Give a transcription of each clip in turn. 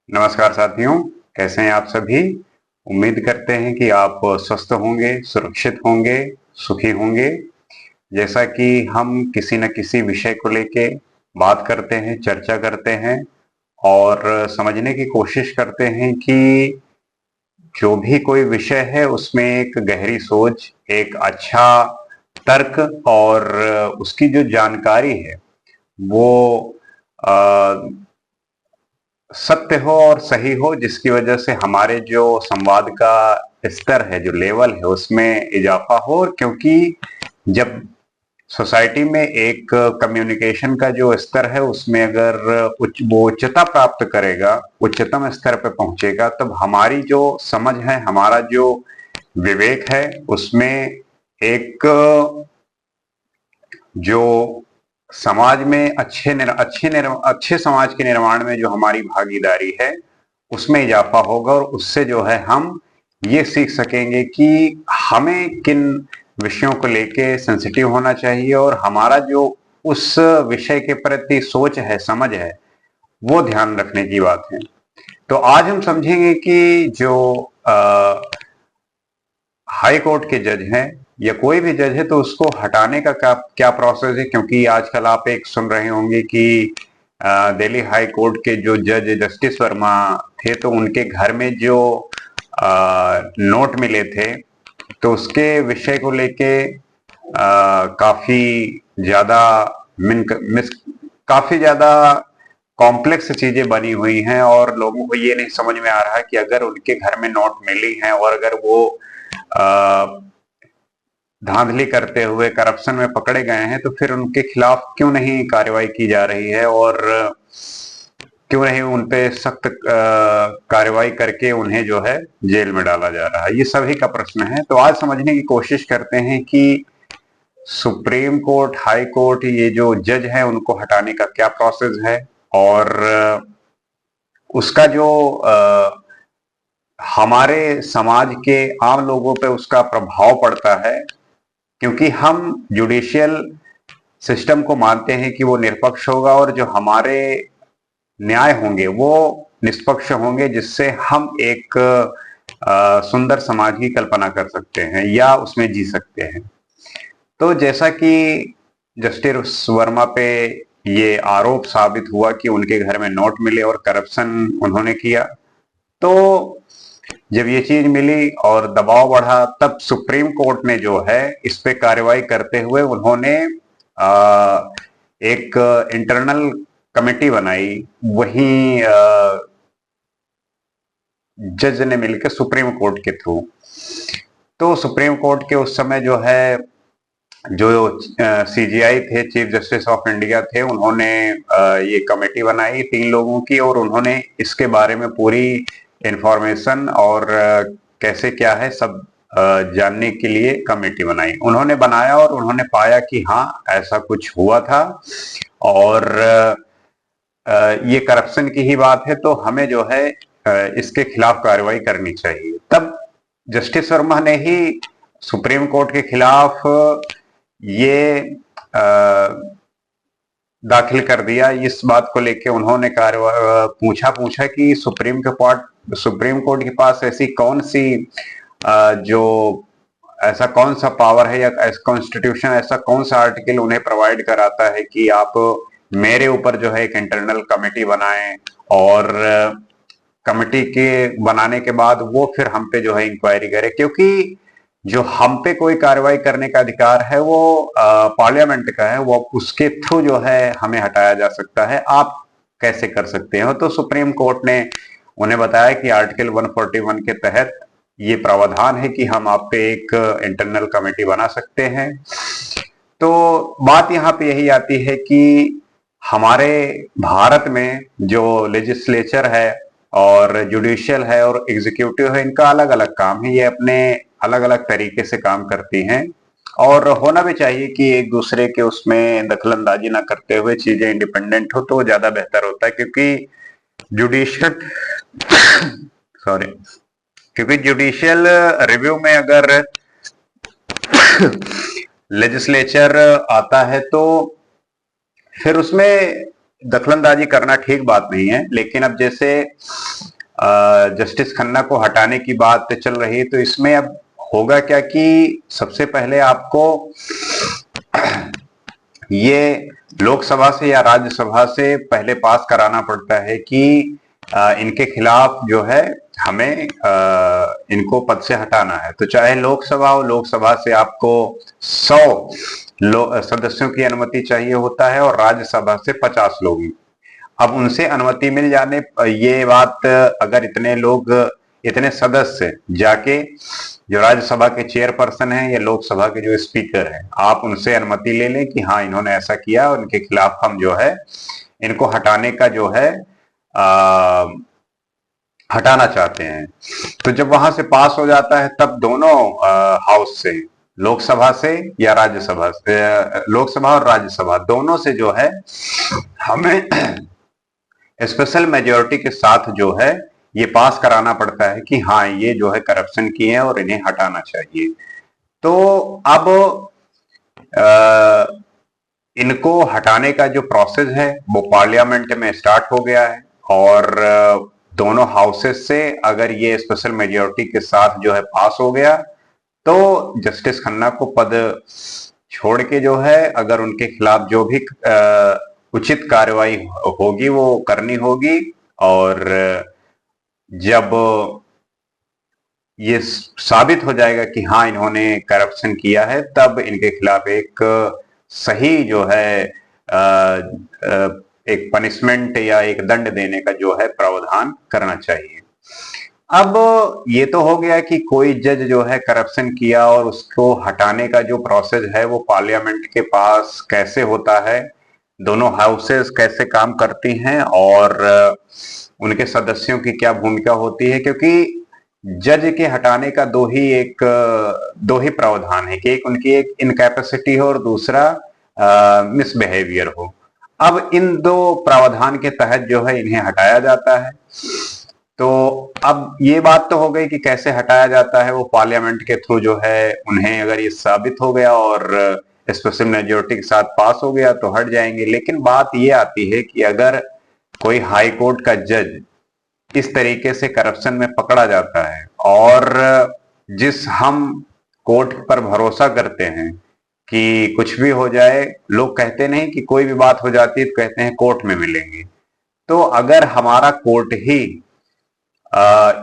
नमस्कार साथियों, कैसे हैं आप सभी। उम्मीद करते हैं कि आप स्वस्थ होंगे, सुरक्षित होंगे, सुखी होंगे। जैसा कि हम किसी न किसी विषय को लेके बात करते हैं, चर्चा करते हैं और समझने की कोशिश करते हैं कि जो भी कोई विषय है उसमें एक गहरी सोच, एक अच्छा तर्क और उसकी जो जानकारी है वो सत्य हो और सही हो, जिसकी वजह से हमारे जो संवाद का स्तर है, जो लेवल है, उसमें इजाफा हो। क्योंकि जब सोसाइटी में एक कम्युनिकेशन का जो स्तर है उसमें अगर वो उच्चता प्राप्त करेगा, उच्चतम स्तर पर पहुंचेगा, तब हमारी जो समझ है, हमारा जो विवेक है, उसमें एक जो समाज में अच्छे समाज के निर्माण में जो हमारी भागीदारी है उसमें इजाफा होगा। और उससे जो है हम ये सीख सकेंगे कि हमें किन विषयों को लेके सेंसिटिव होना चाहिए और हमारा जो उस विषय के प्रति सोच है, समझ है, वो ध्यान रखने की बात है। तो आज हम समझेंगे कि जो हाई कोर्ट के जज हैं या कोई भी जज है तो उसको हटाने का क्या क्या प्रोसेस है। क्योंकि आजकल आप एक सुन रहे होंगे कि दिल्ली हाई कोर्ट के जो जज जस्टिस वर्मा थे, तो उनके घर में जो नोट मिले थे, तो उसके विषय को लेके काफी ज्यादा मिस काफी ज्यादा कॉम्प्लेक्स चीजें बनी हुई हैं और लोगों को ये नहीं समझ में आ रहा है कि अगर उनके घर में नोट मिली हैं और अगर वो धांधली करते हुए करप्शन में पकड़े गए हैं, तो फिर उनके खिलाफ क्यों नहीं कार्रवाई की जा रही है और क्यों नहीं उन पे सख्त कार्रवाई करके उन्हें जो है जेल में डाला जा रहा है। ये सभी का प्रश्न है। तो आज समझने की कोशिश करते हैं कि सुप्रीम कोर्ट, हाई कोर्ट, ये जो जज हैं उनको हटाने का क्या प्रोसेस है और उसका जो हमारे समाज के आम लोगों पे उसका प्रभाव पड़ता है। क्योंकि हम जुडिशियल सिस्टम को मानते हैं कि वो निष्पक्ष होगा और जो हमारे न्याय होंगे वो निष्पक्ष होंगे, जिससे हम एक सुंदर समाज की कल्पना कर सकते हैं या उसमें जी सकते हैं। तो जैसा कि जस्टिस वर्मा पे ये आरोप साबित हुआ कि उनके घर में नोट मिले और करप्शन उन्होंने किया, तो जब ये चीज मिली और दबाव बढ़ा, तब सुप्रीम कोर्ट ने जो है इस पे कार्रवाई करते हुए उन्होंने एक इंटरनल कमेटी बनाई। वही जज ने मिलकर सुप्रीम कोर्ट के थ्रू, तो सुप्रीम कोर्ट के उस समय जो है जो सीजीआई थे, चीफ जस्टिस ऑफ इंडिया थे, उन्होंने ये कमेटी बनाई 3 लोगों की और उन्होंने इसके बारे में पूरी इंफॉर्मेशन और कैसे क्या है सब जानने के लिए कमेटी बनाई। उन्होंने बनाया और उन्होंने पाया कि हाँ, ऐसा कुछ हुआ था और ये करप्शन की ही बात है, तो हमें जो है इसके खिलाफ कार्रवाई करनी चाहिए। तब जस्टिस वर्मा ने ही सुप्रीम कोर्ट के खिलाफ ये दाखिल कर दिया। इस बात को लेके उन्होंने पूछा कि सुप्रीम कोर्ट के पास ऐसी कौन सी जो ऐसा कौन सा पावर है या कॉन्स्टिट्यूशन ऐसा कौन सा आर्टिकल उन्हें प्रोवाइड कराता है कि आप मेरे ऊपर जो है एक इंटरनल कमेटी बनाएं और कमेटी के बनाने के बाद वो फिर हम पे जो है इंक्वायरी करे। क्योंकि जो हम पे कोई कार्रवाई करने का अधिकार है वो पार्लियामेंट का है, वो उसके थ्रू जो है हमें हटाया जा सकता है। आप कैसे कर सकते हो? तो सुप्रीम कोर्ट ने उन्हें बताया कि आर्टिकल 141 के तहत ये प्रावधान है कि हम आप पे एक इंटरनल कमेटी बना सकते हैं। तो बात यहाँ पे यही आती है कि हमारे भारत में जो लेजिस्लेचर है और जुडिशियल है और एग्जीक्यूटिव है, इनका अलग अलग काम है। ये अपने अलग अलग तरीके से काम करती हैं और होना भी चाहिए कि एक दूसरे के उसमें दखलंदाजी ना करते हुए चीजें इंडिपेंडेंट हो तो ज्यादा बेहतर होता है। क्योंकि जुडिशियल सॉरी क्योंकि जुडिशियल रिव्यू में अगर लेजिस्लेचर आता है तो फिर उसमें दखलंदाजी करना ठीक बात नहीं है, लेकिन अब जैसे जस्टिस खन्ना को हटाने की बात चल रही है, तो इसमें अब होगा क्या कि सबसे पहले आपको ये लोकसभा से या राज्यसभा से पहले पास कराना पड़ता है कि इनके खिलाफ जो है हमें इनको पद से हटाना है। तो चाहे लोकसभा हो, लोकसभा से आपको 100 सदस्यों की अनुमति चाहिए होता है और राज्यसभा से 50 लोग। अब उनसे अनुमति मिल जाने, ये बात अगर इतने लोग, इतने सदस्य जाके जो राज्यसभा के चेयरपर्सन हैं या लोकसभा के जो स्पीकर हैं, आप उनसे अनुमति ले लें कि हाँ इन्होंने ऐसा किया और इनके खिलाफ हम जो है इनको हटाने का जो है हटाना चाहते हैं। तो जब वहां से पास हो जाता है तब दोनों हाउस से, लोकसभा से या राज्यसभा से, लोकसभा और राज्यसभा दोनों से जो है हमें स्पेशल मेजोरिटी के साथ जो है ये पास कराना पड़ता है कि हाँ ये जो है करप्शन किए हैं और इन्हें हटाना चाहिए। तो अब इनको हटाने का जो प्रोसेस है वो पार्लियामेंट में स्टार्ट हो गया है और दोनों हाउसेस से अगर ये स्पेशल मेजोरिटी के साथ जो है पास हो गया तो जस्टिस खन्ना को पद छोड़ के जो है अगर उनके खिलाफ जो भी उचित कार्रवाई होगी वो करनी होगी, और जब ये साबित हो जाएगा कि हाँ इन्होंने करप्शन किया है तब इनके खिलाफ एक सही जो है एक पनिशमेंट या एक दंड देने का जो है प्रावधान करना चाहिए। अब ये तो हो गया कि कोई जज जो है करप्शन किया और उसको हटाने का जो प्रोसेस है वो पार्लियामेंट के पास कैसे होता है, दोनों हाउसेस कैसे काम करती हैं और उनके सदस्यों की क्या भूमिका होती है, क्योंकि जज के हटाने का दो ही प्रावधान है कि एक उनकी एक इनकैपेसिटी हो और दूसरा मिसबिहेवियर हो। अब इन दो प्रावधान के तहत जो है इन्हें हटाया जाता है। तो अब ये बात तो हो गई कि कैसे हटाया जाता है, वो पार्लियामेंट के थ्रू जो है उन्हें अगर ये साबित हो गया और स्पेशल मेजोरिटी के साथ पास हो गया तो हट जाएंगे। लेकिन बात ये आती है कि अगर कोई हाई कोर्ट का जज इस तरीके से करप्शन में पकड़ा जाता है और जिस हम कोर्ट पर भरोसा करते हैं कि कुछ भी हो जाए, लोग कहते नहीं कि कोई भी बात हो जाती है तो कहते हैं कोर्ट में मिलेंगे, तो अगर हमारा कोर्ट ही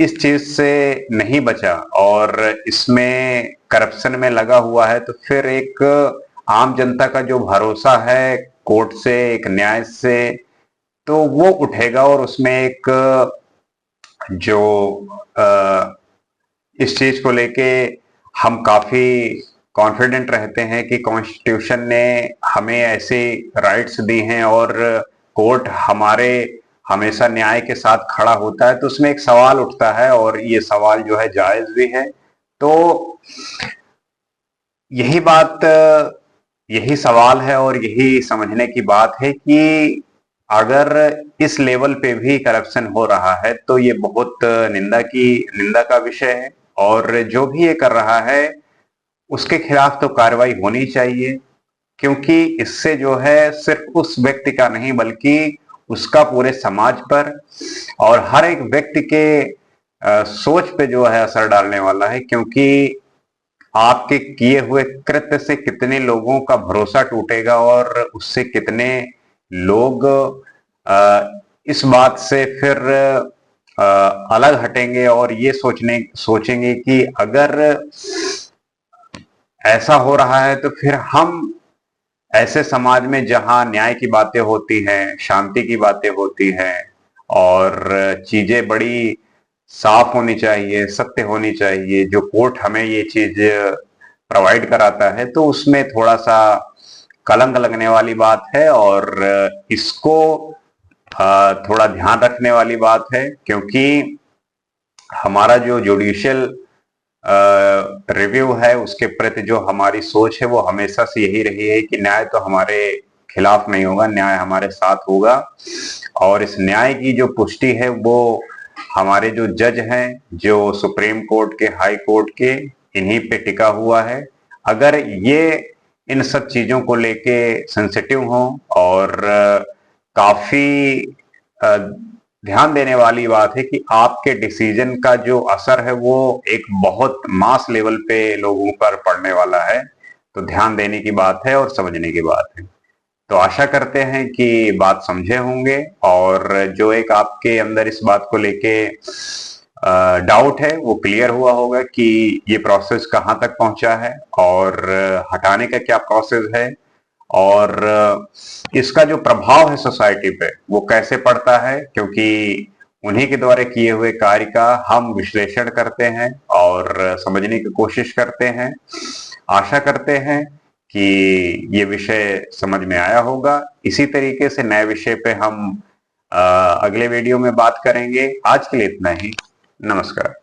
इस चीज से नहीं बचा और इसमें करप्शन में लगा हुआ है तो फिर एक आम जनता का जो भरोसा है कोर्ट से, एक न्याय से, तो वो उठेगा और उसमें एक जो इस चीज को लेके हम काफी कॉन्फिडेंट रहते हैं कि कॉन्स्टिट्यूशन ने हमें ऐसे राइट्स दी हैं और कोर्ट हमारे हमेशा न्याय के साथ खड़ा होता है, तो उसमें एक सवाल उठता है और ये सवाल जो है जायज भी है। तो यही बात, यही सवाल है और यही समझने की बात है कि अगर इस लेवल पे भी करप्शन हो रहा है तो ये बहुत निंदा का विषय है और जो भी ये कर रहा है उसके खिलाफ तो कार्रवाई होनी चाहिए, क्योंकि इससे जो है सिर्फ उस व्यक्ति का नहीं बल्कि उसका पूरे समाज पर और हर एक व्यक्ति के सोच पे जो है असर डालने वाला है, क्योंकि आपके किए हुए कृत्य से कितने लोगों का भरोसा टूटेगा और उससे कितने लोग इस बात से फिर अलग हटेंगे और ये सोचेंगे कि अगर ऐसा हो रहा है तो फिर हम ऐसे समाज में जहां न्याय की बातें होती हैं, शांति की बातें होती हैं और चीजें बड़ी साफ होनी चाहिए, सत्य होनी चाहिए, जो कोर्ट हमें ये चीज प्रोवाइड कराता है, तो उसमें थोड़ा सा कलंक लगने वाली बात है और इसको थोड़ा ध्यान रखने वाली बात है, क्योंकि हमारा जो जुडिशियल रिव्यू है उसके प्रति जो हमारी सोच है वो हमेशा से यही रही है कि न्याय तो हमारे खिलाफ नहीं होगा, न्याय हमारे साथ होगा और इस न्याय की जो पुष्टि है वो हमारे जो जज हैं, जो सुप्रीम कोर्ट के, हाई कोर्ट के, इन्हीं पे टिका हुआ है। अगर ये इन सब चीजों को लेके सेंसिटिव हो और काफी ध्यान देने वाली बात है कि आपके डिसीजन का जो असर है वो एक बहुत मास लेवल पे लोगों पर पड़ने वाला है। तो ध्यान देने की बात है और समझने की बात है। तो आशा करते हैं कि बात समझे होंगे, और जो एक आपके अंदर इस बात को लेके डाउट है वो क्लियर हुआ होगा कि ये प्रोसेस कहाँ तक पहुंचा है और हटाने का क्या प्रोसेस है, और इसका जो प्रभाव है सोसाइटी पे वो कैसे पड़ता है, क्योंकि उन्हीं के द्वारा किए हुए कार्य का हम विश्लेषण करते हैं और समझने की कोशिश करते हैं। आशा करते हैं कि ये विषय समझ में आया होगा। इसी तरीके से नए विषय पे हम अगले वीडियो में बात करेंगे। आज के लिए इतना ही। नमस्कार।